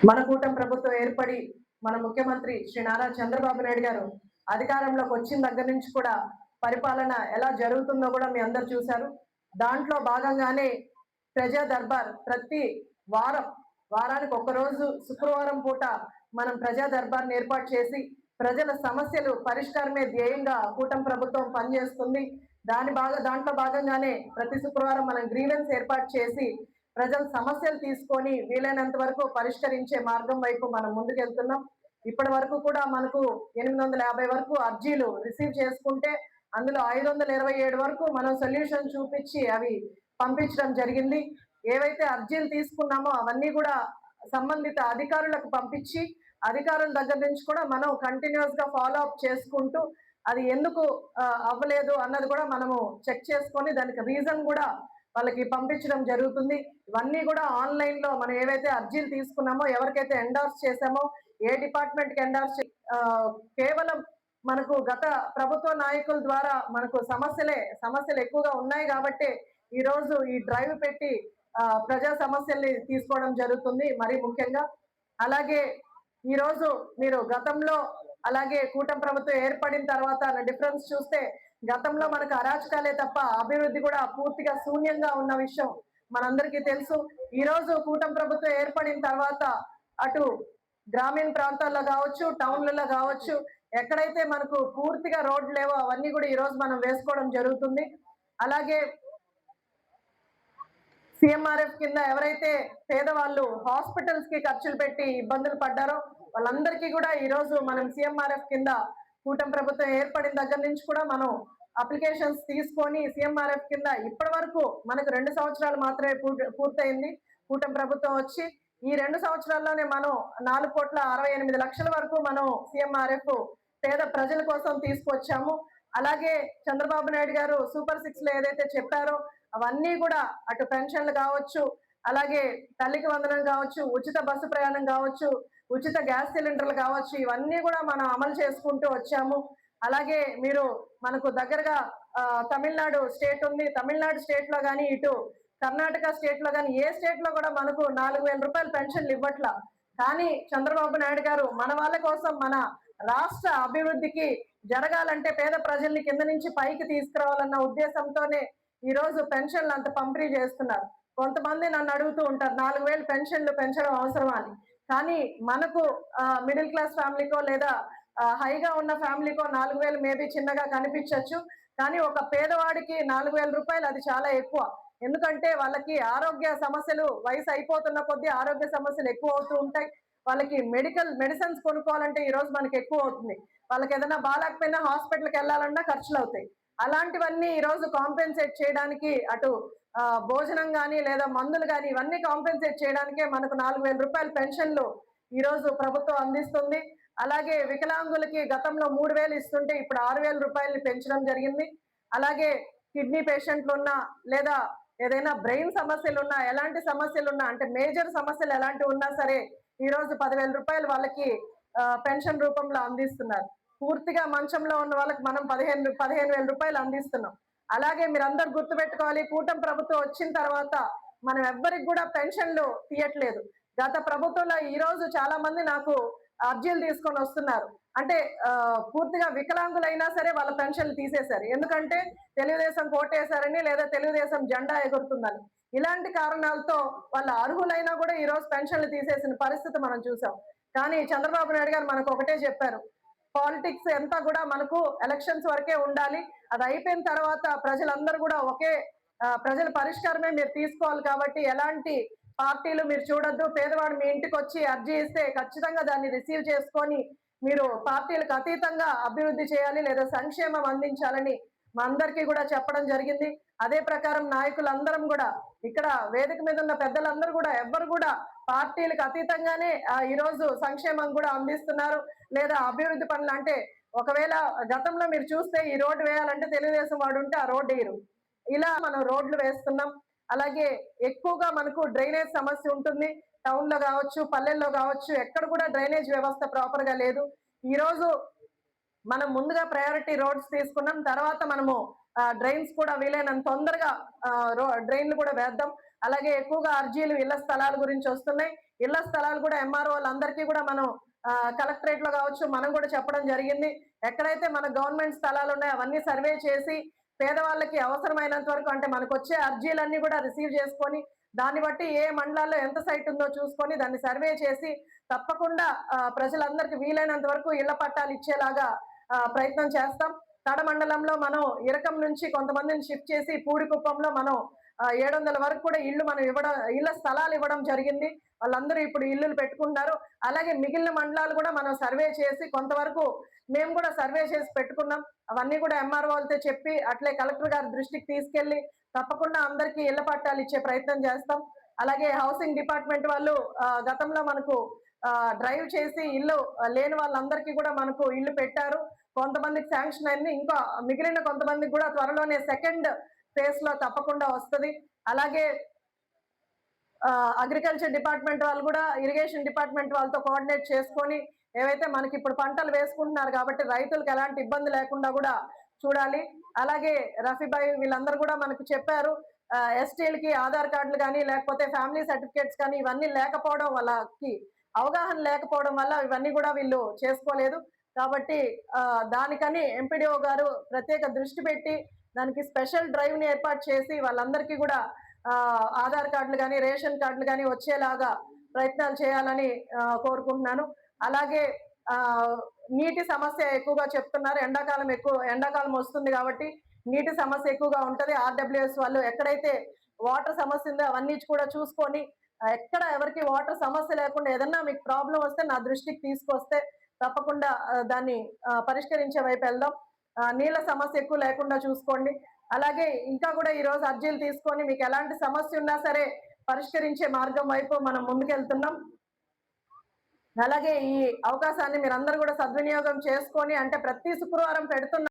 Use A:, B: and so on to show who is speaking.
A: మన కూటమి ప్రభుత్వం ఏర్పడి మన ముఖ్యమంత్రి శ్రీ నారా చంద్రబాబు నాయుడు గారు అధికారంలోకి వచ్చిన దగ్గర నుంచి కూడా పరిపాలన ఎలా జరుగుతుందో కూడా మీ అందరు చూశారు. దాంట్లో భాగంగానే ప్రజా దర్బార్ ప్రతి వారానికి ఒక రోజు శుక్రవారం పూట మనం ప్రజా దర్బార్ని ఏర్పాటు చేసి ప్రజల సమస్యలు పరిష్కారమే ధ్యేయంగా కూటమి ప్రభుత్వం పనిచేస్తుంది. దాంట్లో భాగంగానే ప్రతి శుక్రవారం మనం గ్రీవెన్స్ ఏర్పాటు చేసి ప్రజల సమస్యలు తీసుకొని వీలైనంత వరకు పరిష్కరించే మార్గం వైపు మనం ముందుకెళ్తున్నాం. ఇప్పటి వరకు కూడా మనకు 850 వరకు అర్జీలు రిసీవ్ చేసుకుంటే అందులో 527 వరకు మనం సొల్యూషన్ చూపించి అవి పంపించడం జరిగింది. ఏవైతే అర్జీలు తీసుకున్నామో అవన్నీ కూడా సంబంధిత అధికారులకు పంపించి అధికారుల దగ్గర నుంచి కూడా మనం కంటిన్యూస్ గా ఫాలో అప్ చేసుకుంటూ అది ఎందుకు అవ్వలేదు అన్నది కూడా మనము చెక్ చేసుకొని దానికి రీజన్ కూడా వాళ్ళకి పంపించడం జరుగుతుంది. ఇవన్నీ కూడా ఆన్లైన్ లో మనం ఏవైతే అర్జీలు తీసుకున్నామో ఎవరికైతే ఎండార్స్ చేసామో ఏ డిపార్ట్మెంట్ కి ఎండార్స్ కేవలం మనకు గత ప్రభుత్వ నాయకుల ద్వారా మనకు సమస్యలు ఎక్కువగా ఉన్నాయి కాబట్టి ఈ రోజు ఈ డ్రైవ్ పెట్టి ప్రజా సమస్యల్ని తీసుకోవడం జరుగుతుంది మరీ ముఖ్యంగా. అలాగే ఈ రోజు మీరు గతంలో అలాగే కూటమి ప్రభుత్వం ఏర్పడిన తర్వాత డిఫరెన్స్ చూస్తే గతంలో మనకు అరాచకాలే తప్ప అభివృద్ధి కూడా పూర్తిగా శూన్యంగా ఉన్న విషయం మనందరికీ తెలుసు. ఈ రోజు కూటమి ప్రభుత్వం ఏర్పడిన తర్వాత అటు గ్రామీణ ప్రాంతాల్లో కావచ్చు, టౌన్లలో కావచ్చు, ఎక్కడైతే మనకు పూర్తిగా రోడ్లు లేవో అవన్నీ కూడా ఈ రోజు మనం వేసుకోవడం జరుగుతుంది. అలాగే సిఎంఆర్ఎఫ్ కింద ఎవరైతే పేదవాళ్ళు హాస్పిటల్స్ కి ఖర్చులు పెట్టి ఇబ్బందులు పడ్డారో వాళ్ళందరికీ కూడా ఈ రోజు మనం సిఎంఆర్ఎఫ్ కింద కూటమి ప్రభుత్వం ఏర్పడిన దగ్గర నుంచి కూడా మనం అప్లికేషన్స్ తీసుకొని సిఎంఆర్ఎఫ్ కింద ఇప్పటి వరకు మనకు 2 సంవత్సరాలు మాత్రమే పూర్తయింది కూటమి ప్రభుత్వం వచ్చి. ఈ 2 సంవత్సరాల్లోనే మనం 4,68,00,000 వరకు మనం సిఎంఆర్ఎఫ్ పేద ప్రజల కోసం తీసుకొచ్చాము. అలాగే చంద్రబాబు నాయుడు గారు సూపర్ 6 లో ఏదైతే చెప్పారో అవన్నీ కూడా అటు పెన్షన్లు కావచ్చు, అలాగే తల్లికి వందనం కావచ్చు, ఉచిత బస్సు ప్రయాణం కావచ్చు, ఉచిత గ్యాస్ సిలిండర్లు కావచ్చు, ఇవన్నీ కూడా మనం అమలు చేసుకుంటూ వచ్చాము. అలాగే మీరు మనకు దగ్గరగా తమిళనాడు స్టేట్ ఉంది. తమిళనాడు స్టేట్ లో కానీ ఇటు కర్ణాటక స్టేట్ లో కానీ ఏ స్టేట్ లో కూడా మనకు 4,000 రూపాయలు పెన్షన్లు ఇవ్వట్లా. కానీ చంద్రబాబు నాయుడు గారు మన వాళ్ళ కోసం మన రాష్ట్ర అభివృద్ధికి జరగాలంటే పేద ప్రజల్ని కింద నుంచి పైకి తీసుకురావాలన్న ఉద్దేశంతోనే ఈ రోజు పెన్షన్లు అంత పంపిణీ చేస్తున్నారు. కొంతమంది నన్ను అడుగుతూ ఉంటారు 4,000 పెన్షన్లు పెంచడం అవసరమా అని. కానీ మనకు మిడిల్ క్లాస్ ఫ్యామిలీకో లేదా హైగా ఉన్న ఫ్యామిలీకో 4,000 మేబీ చిన్నగా కనిపించవచ్చు. కానీ ఒక పేదవాడికి 4,000 రూపాయలు అది చాలా ఎక్కువ. ఎందుకంటే వాళ్ళకి ఆరోగ్య సమస్యలు వయసు అయిపోతున్న కొద్దీ ఆరోగ్య సమస్యలు ఎక్కువ అవుతూ ఉంటాయి. వాళ్ళకి మెడిసిన్స్ కొనుక్కోవాలంటే ఈ రోజు మనకి ఎక్కువ అవుతుంది. వాళ్ళకి ఏదైనా బాగాలేకపోయినా హాస్పిటల్కి వెళ్ళాలన్నా ఖర్చులు అవుతాయి. అలాంటివన్నీ ఈ రోజు కాంపెన్సేట్ చేయడానికి అటు భోజనం కానీ లేదా మందులు కానీ ఇవన్నీ కాంపెన్సేట్ చేయడానికే మనకు 4,000 రూపాయల పెన్షన్లు ఈ రోజు ప్రభుత్వం అందిస్తుంది. అలాగే వికలాంగులకి గతంలో 3,000 ఇస్తుంటే ఇప్పుడు 6,000 రూపాయలని పెంచడం జరిగింది. అలాగే కిడ్నీ పేషెంట్లు ఉన్నా లేదా ఏదైనా బ్రెయిన్ సమస్యలు ఉన్నా ఎలాంటి సమస్యలు ఉన్నా అంటే మేజర్ సమస్యలు ఎలాంటివి ఉన్నా సరే ఈ రోజు 10,000 రూపాయలు వాళ్ళకి పెన్షన్ రూపంలో అందిస్తున్నారు. పూర్తిగా మంచంలో ఉన్న వాళ్ళకి మనం 15,000 రూపాయలు అందిస్తున్నాం. అలాగే మీరందరూ గుర్తుపెట్టుకోవాలి, కూటమి ప్రభుత్వం వచ్చిన తర్వాత మనం ఎవ్వరికి కూడా పెన్షన్లు తీయట్లేదు. గత ప్రభుత్వంలో ఈ రోజు చాలా మంది నాకు అర్జీలు తీసుకొని వస్తున్నారు. అంటే పూర్తిగా వికలాంగులైనా సరే వాళ్ళ పెన్షన్లు తీసేశారు. ఎందుకంటే తెలుగుదేశం కోటేశారని లేదా తెలుగుదేశం జెండా ఎగురుతుందని. ఇలాంటి కారణాలతో వాళ్ళ అర్హులైనా కూడా ఈ రోజు పెన్షన్లు తీసేసిన పరిస్థితి మనం చూసాం. కానీ చంద్రబాబు నాయుడు గారు మనకు ఒకటే చెప్పారు, పాలిటిక్స్ అంతా కూడా మనకు ఎలక్షన్స్ వరకే ఉండాలి. అది అయిపోయిన తర్వాత ప్రజలందరూ కూడా ప్రజల పరిష్కారమే మీరు తీసుకోవాలి కాబట్టి ఎలాంటి పార్టీలు మీరు చూడొద్దు. పేదవాడు మీ ఇంటికి వచ్చి అర్జీ ఇస్తే ఖచ్చితంగా దాన్ని రిసీవ్ చేసుకొని మీరు పార్టీలకు అతీతంగా అభివృద్ధి చేయాలి లేదా సంక్షేమం అందించాలని మా అందరికీ కూడా చెప్పడం జరిగింది. అదే ప్రకారం నాయకులందరం కూడా ఇక్కడ వేదిక మీద ఉన్న పెద్దలందరూ కూడా ఎవ్వరు కూడా పార్టీలకు అతీతంగానే ఈ రోజు సంక్షేమం కూడా అందిస్తున్నారు లేదా అభివృద్ధి పనులు. అంటే ఒకవేళ గతంలో మీరు చూస్తే ఈ రోడ్డు వేయాలంటే తెలుగుదేశం వాడు ఉంటే ఆ రోడ్డు వేయరు. ఇలా మనం రోడ్లు వేస్తున్నాం. అలాగే ఎక్కువగా మనకు డ్రైనేజ్ సమస్య ఉంటుంది. టౌన్ లో కావచ్చు, పల్లెల్లో కావచ్చు, ఎక్కడ కూడా డ్రైనేజ్ వ్యవస్థ ప్రాపర్ గా లేదు. ఈ రోజు మనం ముందుగా ప్రయారిటీ రోడ్స్ తీసుకున్నాం. తర్వాత మనము డ్రైన్స్ కూడా వీలైనంత తొందరగా డ్రైన్లు కూడా వేద్దాం. అలాగే ఎక్కువగా అర్జీలు ఇళ్ల స్థలాల గురించి వస్తున్నాయి. ఇళ్ల స్థలాలు కూడా ఎంఆర్ఓలందరికీ కూడా మనం కలెక్టరేట్ లో కావచ్చు మనం కూడా చెప్పడం జరిగింది. ఎక్కడైతే మన గవర్నమెంట్ స్థలాలు ఉన్నాయో అవన్నీ సర్వే చేసి పేదవాళ్ళకి అవసరమైనంత వరకు అంటే మనకొచ్చే అర్జీలన్నీ కూడా రిసీవ్ చేసుకొని దాన్ని బట్టి ఏ మండలాల్లో ఎంత సైట్ ఉందో చూసుకొని దాన్ని సర్వే చేసి తప్పకుండా ప్రజలందరికీ వీలైనంత వరకు ఇళ్ల పట్టాలు ఇచ్చేలాగా ప్రయత్నం చేస్తాం. తడ మండలంలో మనం ఇరకం నుంచి కొంతమందిని షిఫ్ట్ చేసి పూడికుప్పంలో మనం 700 వరకు కూడా ఇళ్ళు మనం ఇవ్వడం, ఇళ్ల స్థలాలు ఇవ్వడం జరిగింది. వాళ్ళందరూ ఇప్పుడు ఇల్లులు పెట్టుకుంటున్నారు. అలాగే మిగిలిన మండలాలు కూడా మనం సర్వే చేసి కొంతవరకు మేము కూడా సర్వే చేసి పెట్టుకున్నాం. అవన్నీ కూడా ఎంఆర్ఓలతో చెప్పి అట్లే కలెక్టర్ గారి దృష్టికి తీసుకెళ్లి తప్పకుండా అందరికీ ఇళ్ల పట్టాలు ఇచ్చే ప్రయత్నం చేస్తాం. అలాగే హౌసింగ్ డిపార్ట్మెంట్ వాళ్ళు గతంలో మనకు డ్రైవ్ చేసి ఇల్లు లేని వాళ్ళందరికీ కూడా మనకు ఇల్లు పెట్టారు. కొంతమందికి శాంక్షన్ అయింది. ఇంకా మిగిలిన కొంతమందికి కూడా త్వరలోనే సెకండ్ ఫేజ్ లో తప్పకుండా వస్తది. అలాగే అగ్రికల్చర్ డిపార్ట్మెంట్ వాళ్ళు కూడా ఇరిగేషన్ డిపార్ట్మెంట్ వాళ్ళతో కోఆర్డినేట్ చేసుకొని ఏవైతే మనకి ఇప్పుడు పంటలు వేసుకుంటున్నారు కాబట్టి రైతులకు ఎలాంటి ఇబ్బంది లేకుండా కూడా చూడాలి. అలాగే రఫీబాయ్ వీళ్ళందరూ కూడా మనకు చెప్పారు. ఎస్టీలకి ఆధార్ కార్డులు కానీ లేకపోతే ఫ్యామిలీ సర్టిఫికేట్స్ కానీ ఇవన్నీ లేకపోవడం వాళ్ళకి అవగాహన లేకపోవడం వల్ల ఇవన్నీ కూడా వీళ్ళు చేసుకోలేదు. కాబట్టి దానికని ఎంపీడీఓ గారు ప్రత్యేక దృష్టి పెట్టి దానికి స్పెషల్ డ్రైవ్ ని ఏర్పాటు చేసి వాళ్ళందరికీ కూడా ఆధార్ కార్డులు కానీ రేషన్ కార్డులు కానీ వచ్చేలాగా ప్రయత్నాలు చేయాలని కోరుకుంటున్నాను. అలాగే ఆ నీటి సమస్య ఎక్కువగా చెప్తున్నారు. ఎండాకాలం వస్తుంది కాబట్టి నీటి సమస్య ఎక్కువగా ఉంటది. ఆర్డబ్ల్యూఎస్ వాళ్ళు ఎక్కడైతే వాటర్ సమస్య ఉందో అవన్నీ కూడా చూసుకొని ఎక్కడ ఎవరికి వాటర్ సమస్య లేకుండా ఏదన్నా మీకు ప్రాబ్లం వస్తే నా దృష్టికి తీసుకొస్తే తప్పకుండా దాన్ని పరిష్కరించే వైపు వెళ్దాం. నీళ్ళ సమస్య ఎక్కువ లేకుండా చూసుకోండి. అలాగే ఇంకా కూడా ఈ రోజు అర్జీలు తీసుకొని మీకు ఎలాంటి సమస్య ఉన్నా సరే పరిష్కరించే మార్గం వైపు మనం ముందుకెళ్తున్నాం. అలాగే ఈ అవకాశాన్ని మీరందరూ కూడా సద్వినియోగం చేసుకొని అంటే ప్రతి శుక్రవారం పెడుతున్న